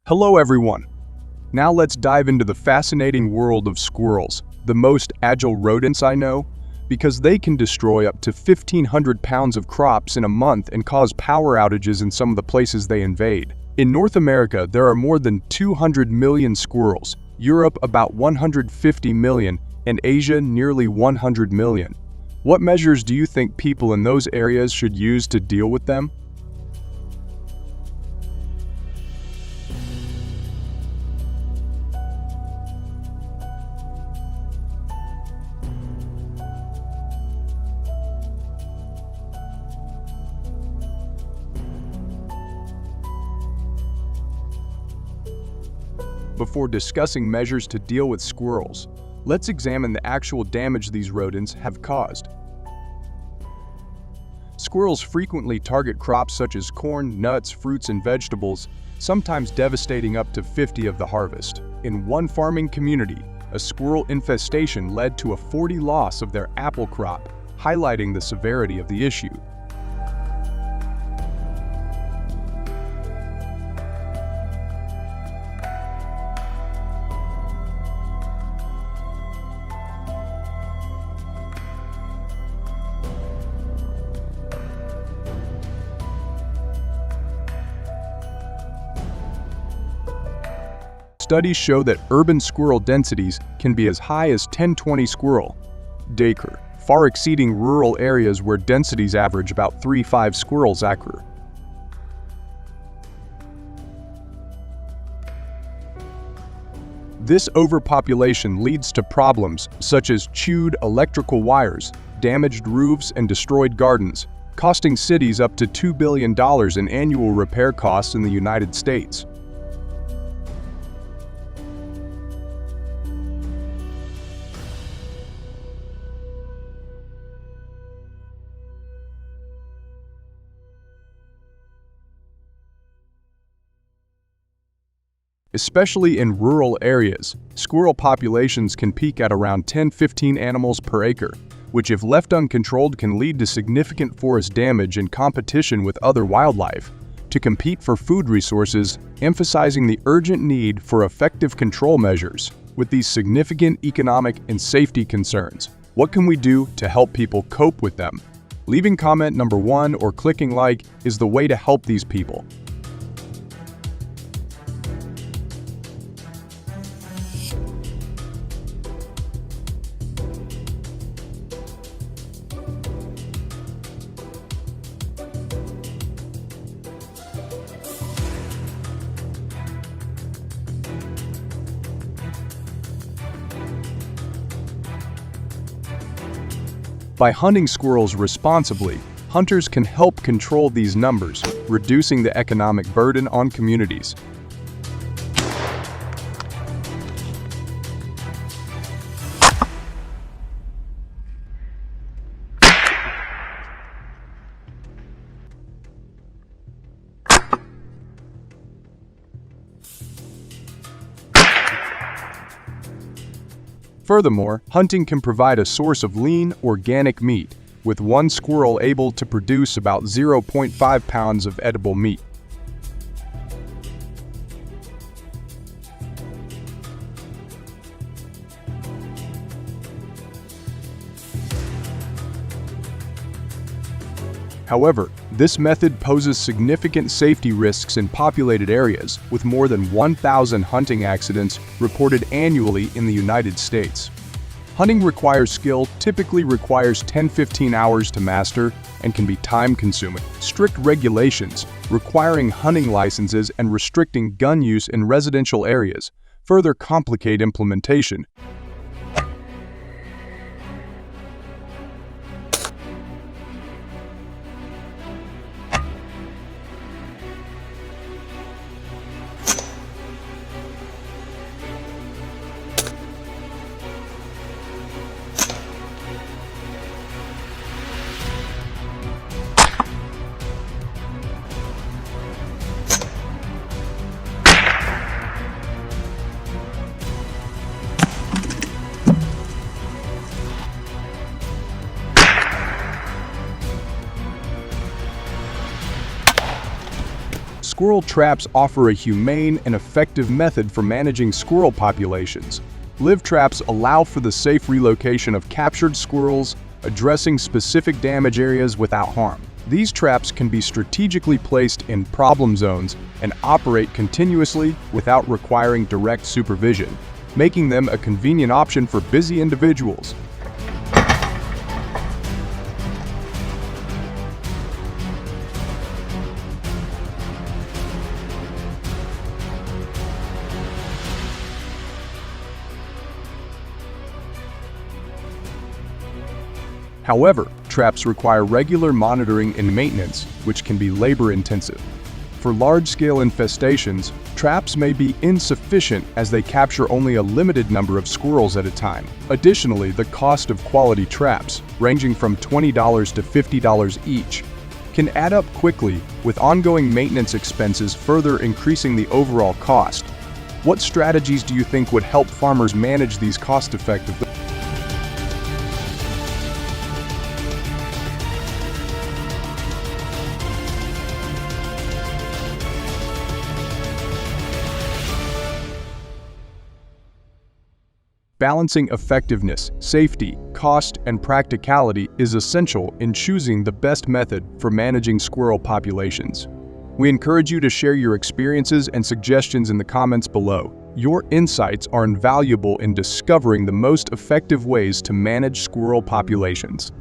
Hello everyone! Now let's dive into the fascinating world of squirrels, the most agile rodents I know, because they can destroy up to 1,500 pounds of crops in a month and cause power outages in some of the places they invade. In North America, there are more than 200 million squirrels, Europe about 150 million, and Asia nearly 100 million. What measures do you think people in those areas should use to deal with them? Before discussing measures to deal with squirrels, let's examine the actual damage these rodents have caused. Squirrels frequently target crops such as corn, nuts, fruits, and vegetables, sometimes devastating up to 50% of the harvest. In one farming community, a squirrel infestation led to a 40% loss of their apple crop, highlighting the severity of the issue. Studies show that urban squirrel densities can be as high as 10-20 squirrel acre, far exceeding rural areas where densities average about 3-5 squirrels acre. This overpopulation leads to problems such as chewed electrical wires, damaged roofs, and destroyed gardens, costing cities up to $2 billion in annual repair costs in the United States. Especially in rural areas, squirrel populations can peak at around 10-15 animals per acre, which if left uncontrolled can lead to significant forest damage and competition with other wildlife to compete for food resources, emphasizing the urgent need for effective control measures. With these significant economic and safety concerns, what can we do to help people cope with them? Leaving comment number 1 or clicking like is the way to help these people. By hunting squirrels responsibly, hunters can help control these numbers, reducing the economic burden on communities. Furthermore, hunting can provide a source of lean, organic meat, with one squirrel able to produce about 0.5 pounds of edible meat. However, this method poses significant safety risks in populated areas, with more than 1,000 hunting accidents reported annually in the United States. Hunting requires skill, typically requires 10-15 hours to master, and can be time-consuming. Strict regulations, requiring hunting licenses and restricting gun use in residential areas, further complicate implementation. Squirrel traps offer a humane and effective method for managing squirrel populations. Live traps allow for the safe relocation of captured squirrels, addressing specific damage areas without harm. These traps can be strategically placed in problem zones and operate continuously without requiring direct supervision, making them a convenient option for busy individuals. However, traps require regular monitoring and maintenance, which can be labor-intensive. For large-scale infestations, traps may be insufficient as they capture only a limited number of squirrels at a time. Additionally, the cost of quality traps, ranging from $20 to $50 each, can add up quickly, with ongoing maintenance expenses further increasing the overall cost. What strategies do you think would help farmers manage these cost-effectively? Balancing effectiveness, safety, cost, and practicality is essential in choosing the best method for managing squirrel populations. We encourage you to share your experiences and suggestions in the comments below. Your insights are invaluable in discovering the most effective ways to manage squirrel populations.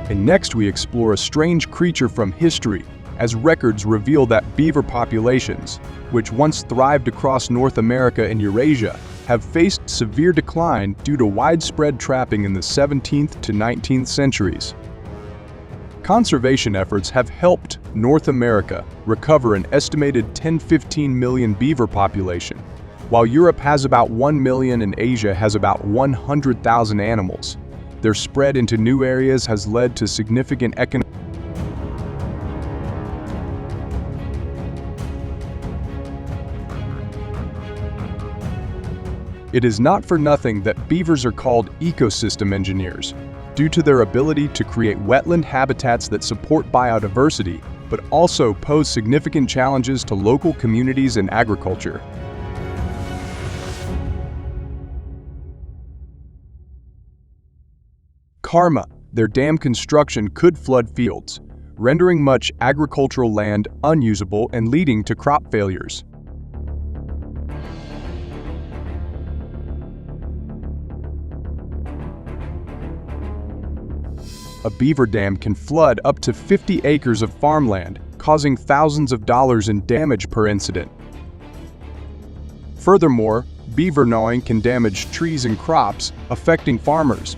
And next we explore a strange creature from history, as records reveal that beaver populations, which once thrived across North America and Eurasia, have faced severe decline due to widespread trapping in the 17th to 19th centuries. Conservation efforts have helped North America recover an estimated 10–15 million beaver population, while Europe has about 1 million and Asia has about 100,000 animals. Their spread into new areas has led to significant economic. It is not for nothing that beavers are called ecosystem engineers, due to their ability to create wetland habitats that support biodiversity, but also pose significant challenges to local communities and agriculture. Karma, their dam construction could flood fields, rendering much agricultural land unusable and leading to crop failures. A beaver dam can flood up to 50 acres of farmland, causing thousands of dollars in damage per incident. Furthermore, beaver gnawing can damage trees and crops, affecting farmers.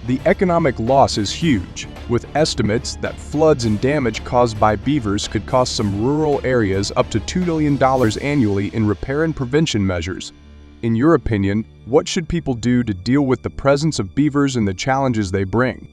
The economic loss is huge, with estimates that floods and damage caused by beavers could cost some rural areas up to $2 million annually in repair and prevention measures. In your opinion, what should people do to deal with the presence of beavers and the challenges they bring?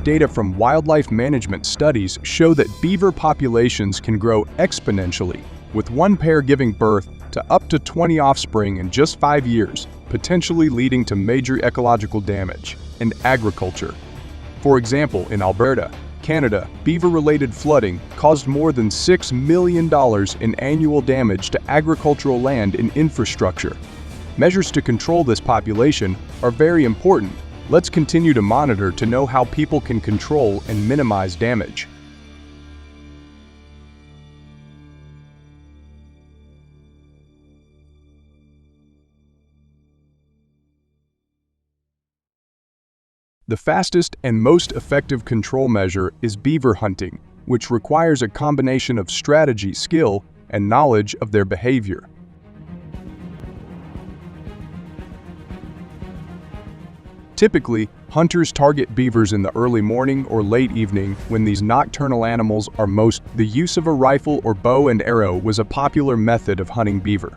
Data from wildlife management studies show that beaver populations can grow exponentially, with one pair giving birth to up to 20 offspring in just 5 years, potentially leading to major ecological damage and agriculture. For example, in Alberta, Canada, beaver-related flooding caused more than $6 million in annual damage to agricultural land and infrastructure. Measures to control this population are very important. Let's continue to monitor to know how people can control and minimize damage. The fastest and most effective control measure is beaver hunting, which requires a combination of strategy, skill, and knowledge of their behavior. Typically, hunters target beavers in the early morning or late evening when these nocturnal animals are most. The use of a rifle or bow and arrow was a popular method of hunting beaver.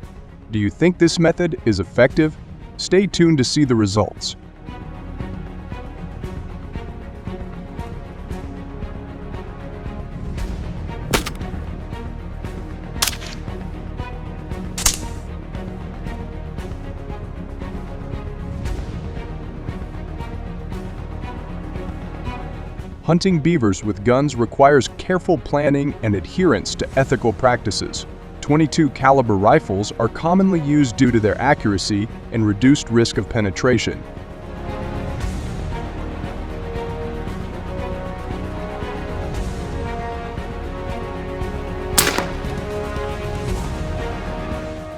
Do you think this method is effective? Stay tuned to see the results. Hunting beavers with guns requires careful planning and adherence to ethical practices. .22 caliber rifles are commonly used due to their accuracy and reduced risk of penetration.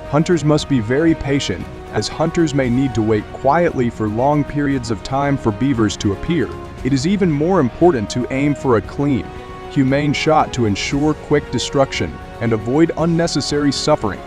Hunters must be very patient, as hunters may need to wait quietly for long periods of time for beavers to appear. It is even more important to aim for a clean, humane shot to ensure quick destruction and avoid unnecessary suffering.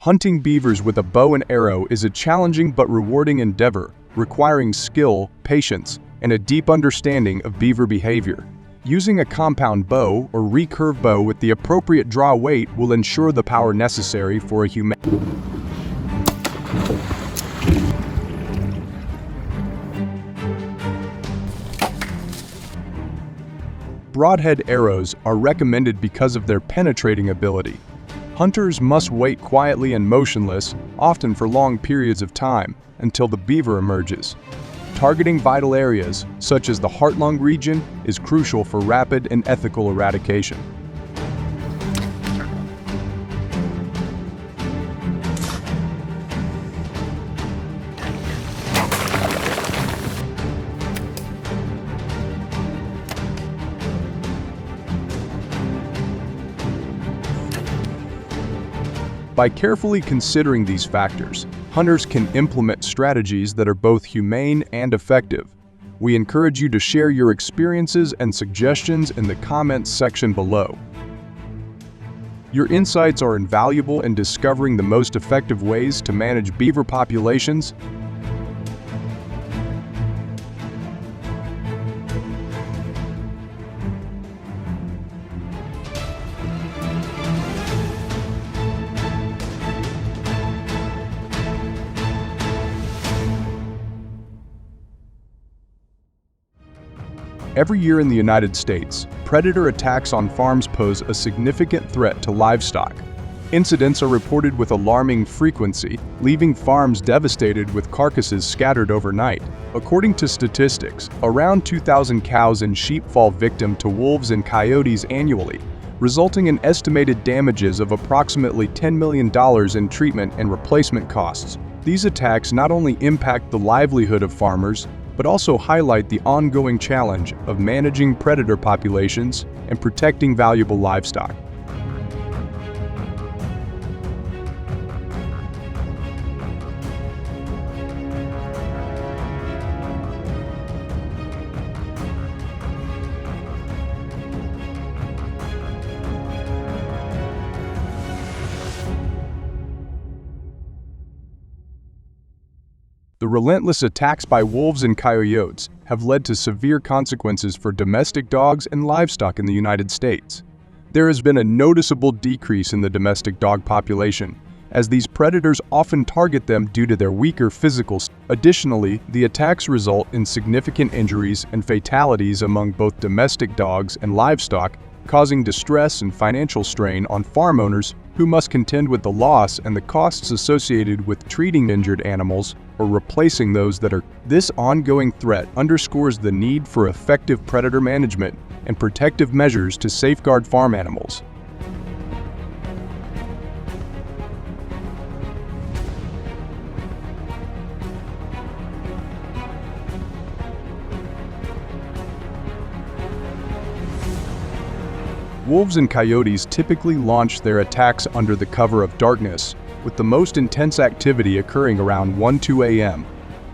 Hunting beavers with a bow and arrow is a challenging but rewarding endeavor, requiring skill, patience, and a deep understanding of beaver behavior. Using a compound bow or recurve bow with the appropriate draw weight will ensure the power necessary for a humane. Broadhead arrows are recommended because of their penetrating ability. Hunters must wait quietly and motionless, often for long periods of time, until the beaver emerges. Targeting vital areas, such as the heart-lung region, is crucial for rapid and ethical eradication. By carefully considering these factors, hunters can implement strategies that are both humane and effective. We encourage you to share your experiences and suggestions in the comments section below. Your insights are invaluable in discovering the most effective ways to manage beaver populations. Every year in the United States, predator attacks on farms pose a significant threat to livestock. Incidents are reported with alarming frequency, leaving farms devastated with carcasses scattered overnight. According to statistics, around 2,000 cows and sheep fall victim to wolves and coyotes annually, resulting in estimated damages of approximately $10 million in treatment and replacement costs. These attacks not only impact the livelihood of farmers, but also highlight the ongoing challenge of managing predator populations and protecting valuable livestock. The relentless attacks by wolves and coyotes have led to severe consequences for domestic dogs and livestock in the United States. There has been a noticeable decrease in the domestic dog population, as these predators often target them due to their weaker physical state. Additionally, the attacks result in significant injuries and fatalities among both domestic dogs and livestock, causing distress and financial strain on farm owners who must contend with the loss and the costs associated with treating injured animals or replacing those that are. This ongoing threat underscores the need for effective predator management and protective measures to safeguard farm animals. Wolves and coyotes typically launch their attacks under the cover of darkness, with the most intense activity occurring around 1–2 a.m.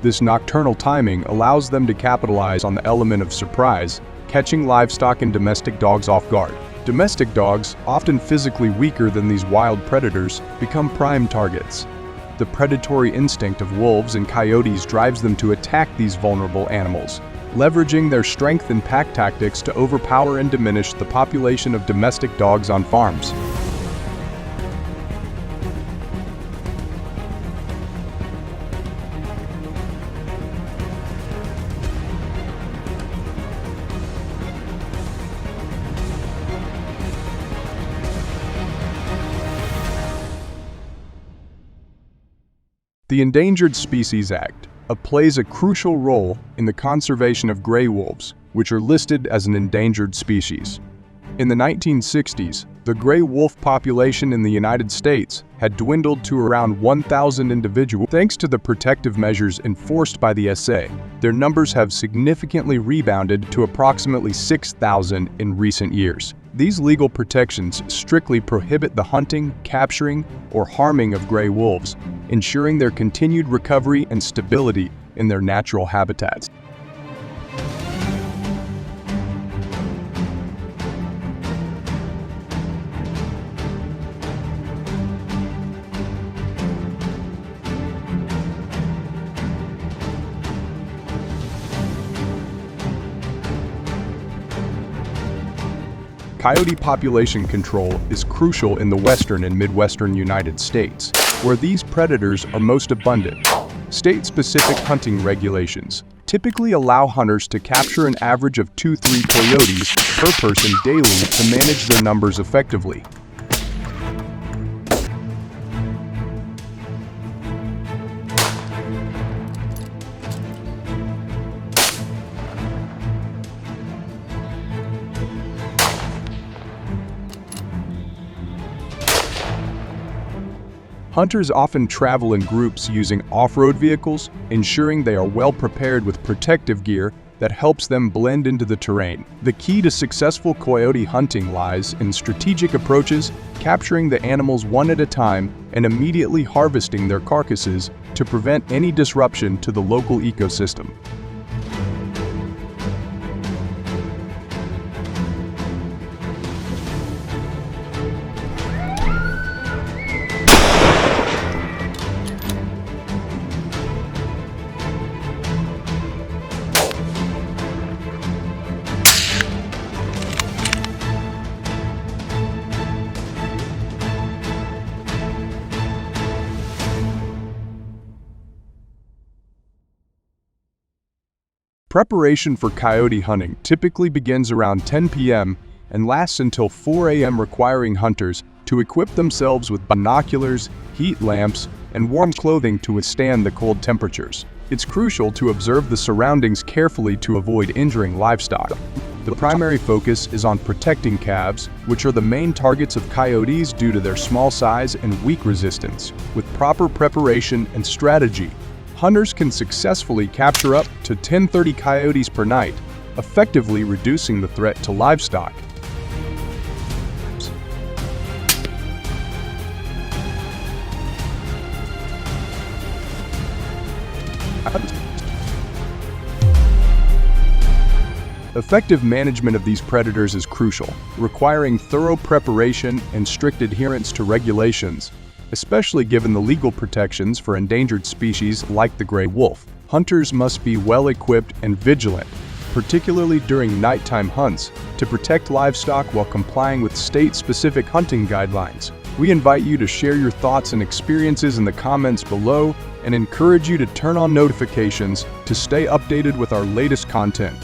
This nocturnal timing allows them to capitalize on the element of surprise, catching livestock and domestic dogs off guard. Domestic dogs, often physically weaker than these wild predators, become prime targets. The predatory instinct of wolves and coyotes drives them to attack these vulnerable animals, leveraging their strength and pack tactics to overpower and diminish the population of domestic dogs on farms. The Endangered Species Act plays a crucial role in the conservation of gray wolves, which are listed as an endangered species. In the 1960s, the gray wolf population in the United States had dwindled to around 1,000 individuals. Thanks to the protective measures enforced by the SA, their numbers have significantly rebounded to approximately 6,000 in recent years. These legal protections strictly prohibit the hunting, capturing, or harming of gray wolves, ensuring their continued recovery and stability in their natural habitats. Coyote population control is crucial in the western and midwestern United States, where these predators are most abundant. State-specific hunting regulations typically allow hunters to capture an average of 2–3 coyotes per person daily to manage their numbers effectively. Hunters often travel in groups using off-road vehicles, ensuring they are well prepared with protective gear that helps them blend into the terrain. The key to successful coyote hunting lies in strategic approaches, capturing the animals one at a time and immediately harvesting their carcasses to prevent any disruption to the local ecosystem. Preparation for coyote hunting typically begins around 10 p.m. and lasts until 4 a.m., requiring hunters to equip themselves with binoculars, heat lamps, and warm clothing to withstand the cold temperatures. It's crucial to observe the surroundings carefully to avoid injuring livestock. The primary focus is on protecting calves, which are the main targets of coyotes due to their small size and weak resistance. With proper preparation and strategy, hunters can successfully capture up to 10–30 coyotes per night, effectively reducing the threat to livestock. Effective management of these predators is crucial, requiring thorough preparation and strict adherence to regulations, especially given the legal protections for endangered species like the gray wolf. Hunters must be well equipped and vigilant, particularly during nighttime hunts, to protect livestock while complying with state-specific hunting guidelines. We invite you to share your thoughts and experiences in the comments below and encourage you to turn on notifications to stay updated with our latest content.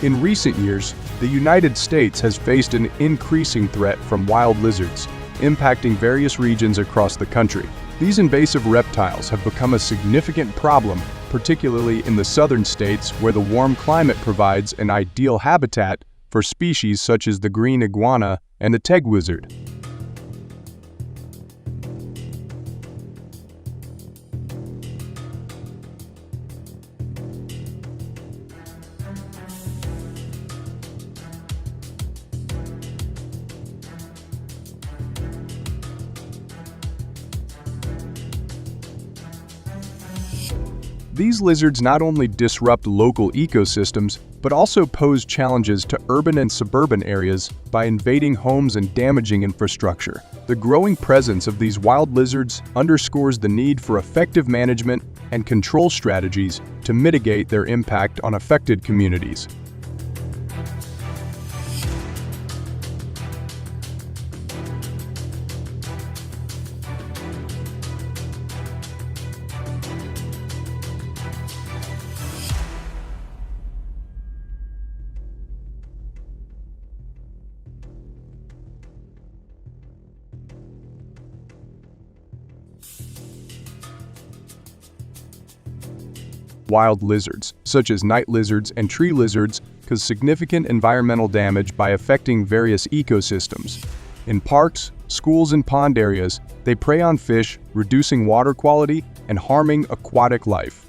In recent years, the United States has faced an increasing threat from wild lizards, impacting various regions across the country. These invasive reptiles have become a significant problem, particularly in the southern states where the warm climate provides an ideal habitat for species such as the green iguana and the teg lizard. These lizards not only disrupt local ecosystems, but also pose challenges to urban and suburban areas by invading homes and damaging infrastructure. The growing presence of these wild lizards underscores the need for effective management and control strategies to mitigate their impact on affected communities. Wild lizards, such as night lizards and tree lizards, cause significant environmental damage by affecting various ecosystems. In parks, schools, and pond areas, they prey on fish, reducing water quality and harming aquatic life.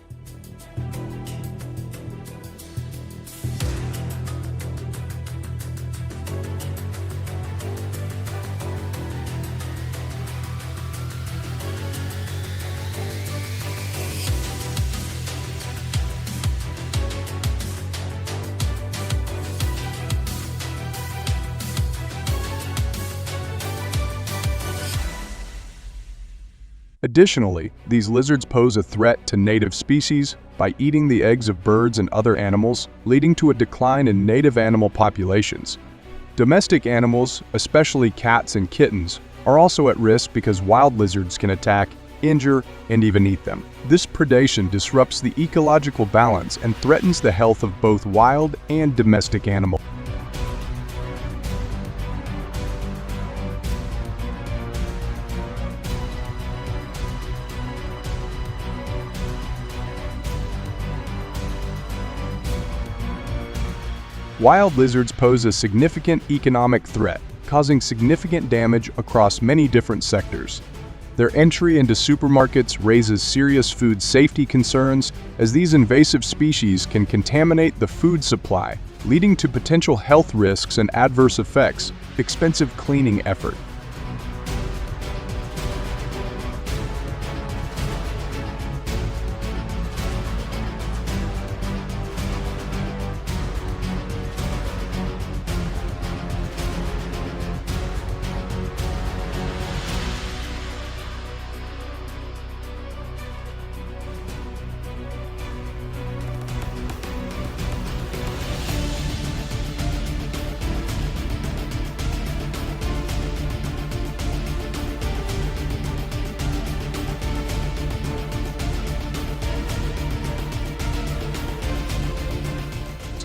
Additionally, these lizards pose a threat to native species by eating the eggs of birds and other animals, leading to a decline in native animal populations. Domestic animals, especially cats and kittens, are also at risk because wild lizards can attack, injure, and even eat them. This predation disrupts the ecological balance and threatens the health of both wild and domestic animals. Wild lizards pose a significant economic threat, causing significant damage across many different sectors. Their entry into supermarkets raises serious food safety concerns, as these invasive species can contaminate the food supply, leading to potential health risks and adverse effects, expensive cleaning effort.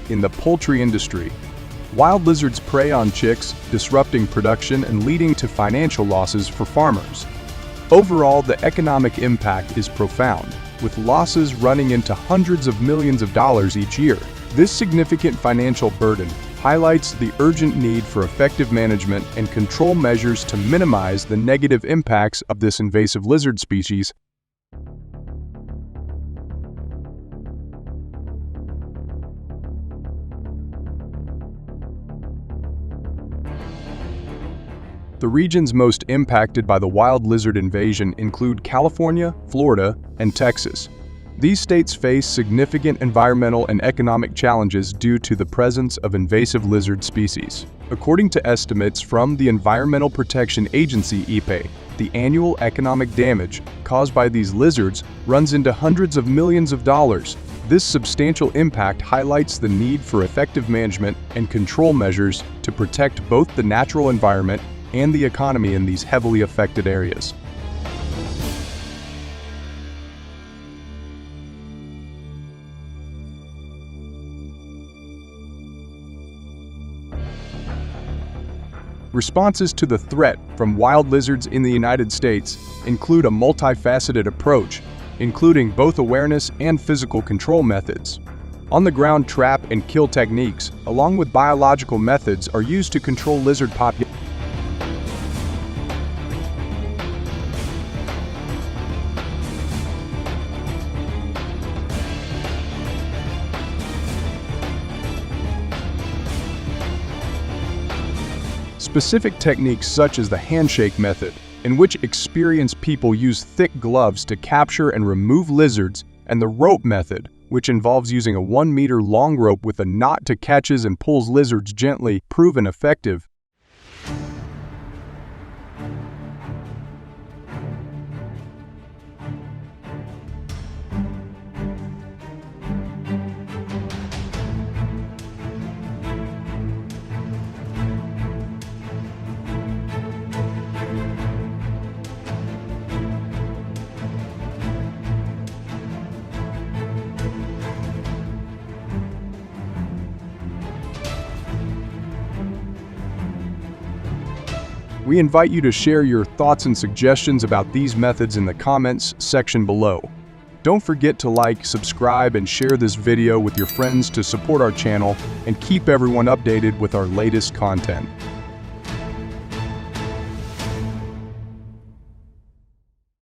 In the poultry industry, wild lizards prey on chicks, disrupting production and leading to financial losses for farmers. Overall, the economic impact is profound, with losses running into hundreds of millions of dollars each year. This significant financial burden highlights the urgent need for effective management and control measures to minimize the negative impacts of this invasive lizard species. The regions most impacted by the wild lizard invasion include California, Florida, and Texas. These states face significant environmental and economic challenges due to the presence of invasive lizard species. According to estimates from the Environmental Protection Agency (EPA), the annual economic damage caused by these lizards runs into hundreds of millions of dollars. This substantial impact highlights the need for effective management and control measures to protect both the natural environment and the economy in these heavily affected areas. Responses to the threat from wild lizards in the United States include a multifaceted approach, including both awareness and physical control methods. On-the-ground trap and kill techniques, along with biological methods, are used to control lizard populations. Specific techniques such as the handshake method, in which experienced people use thick gloves to capture and remove lizards, and the rope method, which involves using a 1-meter long rope with a knot to catches and pulls lizards gently, proven effective. We invite you to share your thoughts and suggestions about these methods in the comments section below. Don't forget to like, subscribe, and share this video with your friends to support our channel and keep everyone updated with our latest content.